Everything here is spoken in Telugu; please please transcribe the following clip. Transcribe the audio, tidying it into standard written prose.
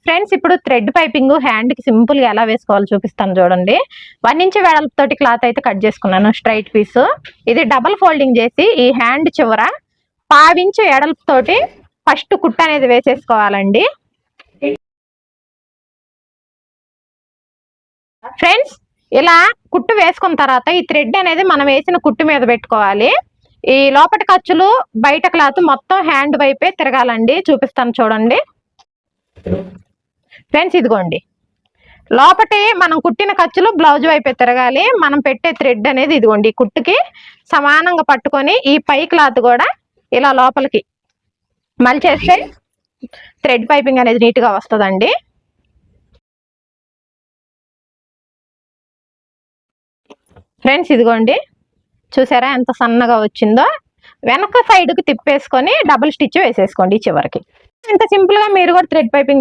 ఫ్రెండ్స్ ఇప్పుడు థ్రెడ్ పైపింగ్ హ్యాండ్ కి సింపుల్ గా ఎలా వేసుకోవాలో చూపిస్తాను చూడండి. 1 ఇంచ్ వెడల్పుతోటి క్లాత్ అయితే కట్ చేసుకున్నాను స్ట్రైట్ పీస్. ఇది డబుల్ ఫోల్డింగ్ చేసి ఈ హ్యాండ్ చివర 1/2 ఇంచ్ వెడల్పుతోటి ఫస్ట్ కుట్టు అనేది వేసేసుకోవాలండి. ఫ్రెండ్స్ ఇలా కుట్టు వేసుకున్న తర్వాత ఈ థ్రెడ్ అనేది మనం వేసిన కుట్టు మీద పెట్టుకోవాలి. ఈ లోపటి ఖర్చులు బయట క్లాత్ మొత్తం హ్యాండ్ వైపే తిరగాలండి. చూపిస్తాను చూడండి ఫ్రెండ్స్. ఇదిగోండి లోపటి మనం కుట్టిన ఖర్చులు బ్లౌజ్ వైపే తిరగాలి. మనం పెట్టే థ్రెడ్ అనేది ఇదిగోండి కుట్టుకి సమానంగా పట్టుకొని ఈ పై క్లాత్ కూడా ఇలా లోపలికి మలిచేస్తే థ్రెడ్ పైపింగ్ అనేది నీట్ గా వస్తుందండి. ఫ్రెండ్స్ ఇదిగోండి చూసారా ఎంత సన్నగా వచ్చిందో. వెనక సైడ్ కి తిప్పేసుకొని డబుల్ స్టిచ్ వేసేసుకోండి చివరికి. ఇంత సింపుల్ గా మీరు కూడా థ్రెడ్ పైపింగ్